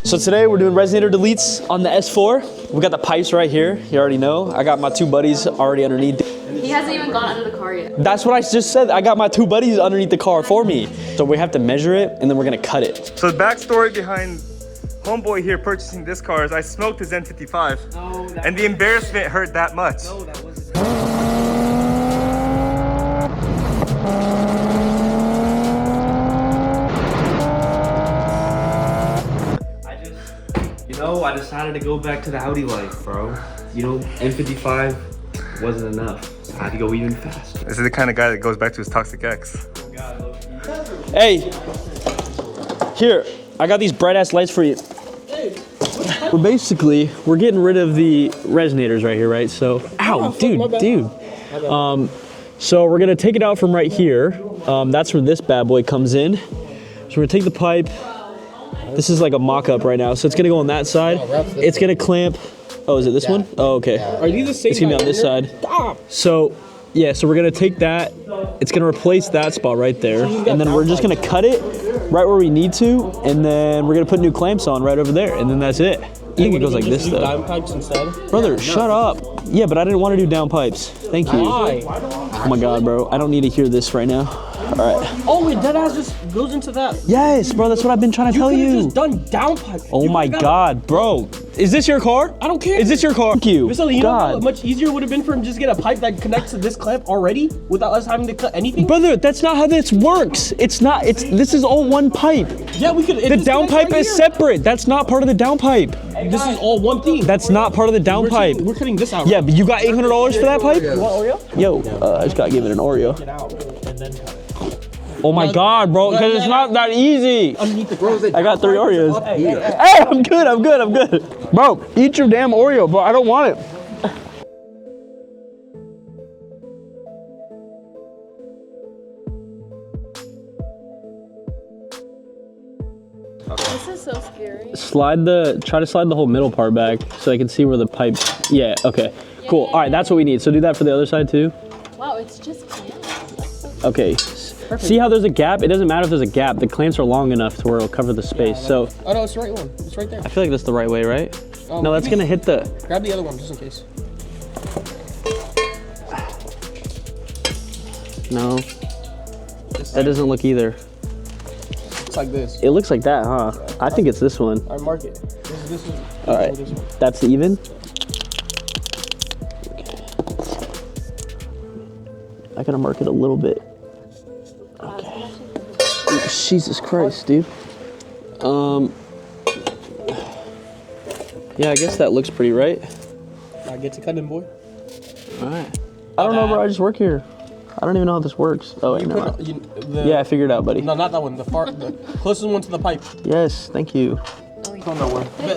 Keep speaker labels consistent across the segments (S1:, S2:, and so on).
S1: So today we're doing Resonator deletes on the S4. We got the pipes right here. You already know. I got my two buddies already underneath.
S2: He hasn't even gone under the car yet.
S1: That's what I just said. I got my two buddies underneath the car for me. So we have to measure it and then we're gonna cut it.
S3: So the backstory behind homeboy here purchasing this car is I smoked his N55.
S4: No,
S3: and the embarrassment hurt that much.
S4: No, that wasn't. I decided to go back to the Audi life, bro. You know, N55 wasn't enough. So I had to go even faster.
S3: This is the kind of guy that goes back to his toxic ex.
S1: Hey, here, I got these bright ass lights for you. We're getting rid of the resonators right here, right? So, ow, dude. So we're gonna take it out from right here. That's where this bad boy comes in. So we're gonna take the pipe. This is like a mock-up right now, so it's gonna go on that side. It's gonna clamp. Oh, is it this one? Oh, okay.
S4: Are these the same?
S1: It's gonna be on this side. So, yeah, so we're gonna take that. It's gonna replace that spot right there, and then we're just gonna cut it right where we need to, and then we're gonna put new clamps on right over there, and then that's it. I think it goes like this though.
S4: Down pipes instead?
S1: Brother, shut up. Yeah, but I didn't want to do down pipes. Thank you.
S4: Why?
S1: Oh my God, bro. I don't need to hear this right now. All right.
S4: Oh, wait, that ass just goes into that.
S1: Yes, bro. That's what I've been trying to tell you.
S4: You could've just done down pipe.
S1: Oh my God, bro. Is this your car?
S4: I don't care.
S1: Is this your car? Thank you.
S4: So you know how
S1: God.
S4: much easier it would have been for him to just get a pipe that connects to this clamp already without us having to cut anything?
S1: Brother, that's not how this works. It's not. This is all one pipe.
S4: Yeah, we could.
S1: The down pipe is separate. That's not part of the down pipe.
S4: This is all one thing.
S1: That's not part of the down pipe.
S4: We're cutting this out.
S1: Yeah, but you got $800 for that pipe?
S4: You want Oreo?
S1: Yo, I just gotta give it an Oreo.
S4: Get out and then cut it.
S1: Oh my God, bro, because it's not that easy.
S4: Underneath the bros.
S1: I got 3 Oreos. Hey, I'm good. Bro, eat your damn Oreo, bro. I don't want it.
S2: This is so scary.
S1: Try to slide the whole middle part back so I can see where the pipe, yeah, okay. Cool, all right, that's what we need. So do that for the other side too.
S2: Wow, it's just clamps.
S1: Okay. See how there's a gap? It doesn't matter if there's a gap. The clamps are long enough to where it'll cover the space. So.
S4: Oh no, it's the right one. It's right there.
S1: I feel like that's the right way, right? No, that's gonna hit the.
S4: Grab the other one just in case.
S1: No. That doesn't look either.
S4: It's like this.
S1: It looks like that, huh? I think it's this one.
S4: I mark it. This is
S1: all right.
S4: This one.
S1: That's even. Okay. I gotta mark it a little bit. Okay. Jesus Christ, dude. Yeah, I guess that looks pretty right.
S4: I get to cut in, boy.
S1: All right. I don't know, bro. I just work here. I don't even know how this works. Oh wait, no. Yeah, I figured it out, buddy.
S4: No, not that one. The closest one to the pipe.
S1: Yes, thank you.
S2: Wait,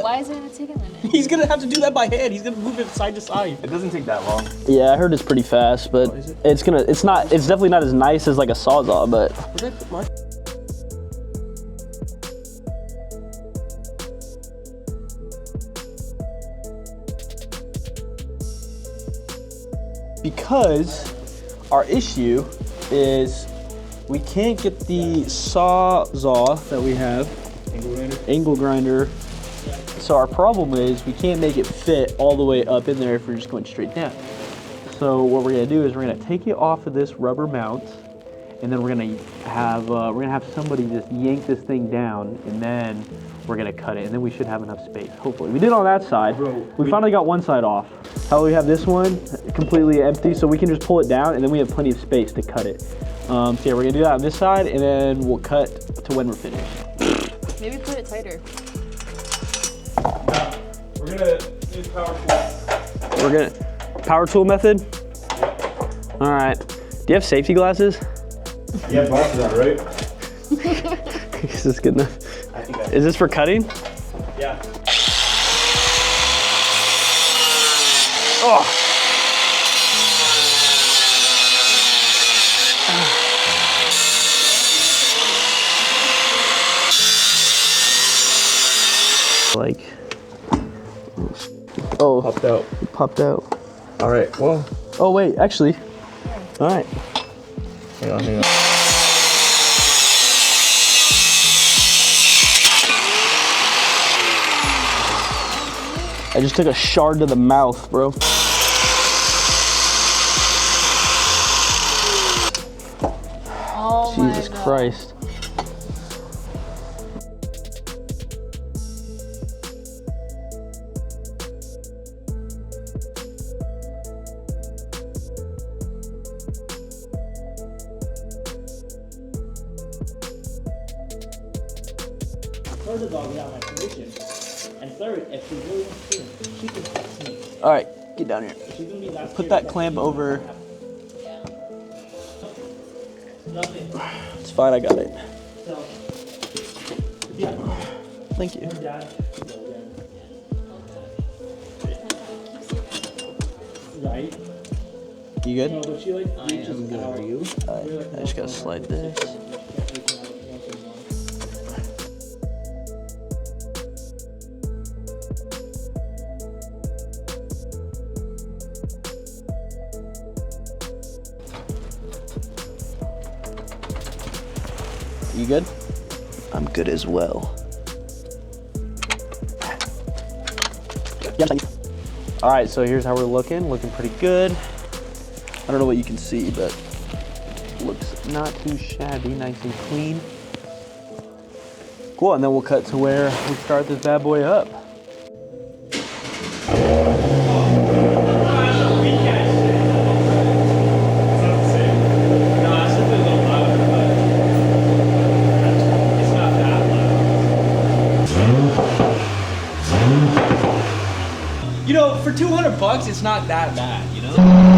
S2: why is it gonna take a minute?
S4: He's gonna have to do that by hand. He's gonna move it side to side.
S3: It doesn't take that long.
S1: Yeah, I heard it's pretty fast, but it's definitely not as nice as like a Sawzall, but.
S4: Where did I put mine?
S1: Because our issue is we can't get the Sawzall that we have, angle grinder. So our problem is we can't make it fit all the way up in there if we're just going straight down. So what we're gonna do is we're gonna take it off of this rubber mount, and then we're gonna have somebody just yank this thing down, and then we're gonna cut it, and then we should have enough space, hopefully. We did on that side. We finally got one side off. How we have this one completely empty, so we can just pull it down, and then we have plenty of space to cut it. So yeah, we're gonna do that on this side, and then we'll cut to when we're finished.
S2: Maybe put it tighter.
S3: We're gonna use power tool.
S1: Power tool method? Yep. All right. Do you have safety glasses?
S3: Yeah, glasses on, right?
S1: Is this good enough? Is this for cutting?
S3: Yeah.
S1: Oh. Like, oh,
S3: Popped out.
S1: it popped out.
S3: All right, well.
S1: Oh wait, actually, all right.
S3: Hang on.
S1: just took a shard to the mouth, bro.
S2: Oh
S1: Jesus
S2: my God.
S1: Christ.
S5: First of all, without my permission. And third, if she really wants to, she can text me.
S1: All right, get down here.
S5: She's gonna be last
S1: Put
S5: year,
S1: that
S5: but
S1: clamp
S5: she's
S1: over.
S5: nothing.
S1: It's fine, I got it.
S5: So, yeah,
S1: Thank you.
S5: her dad. Right?
S1: You good?
S5: No, but she like reaches out.
S1: I just gotta slide this. You good? I'm good as well. All right, so here's how we're looking pretty good. I don't know what you can see, but looks not too shabby, nice and clean. Cool, and then we'll cut to where we start this bad boy up.
S4: You know, for $200, it's not that bad, you know?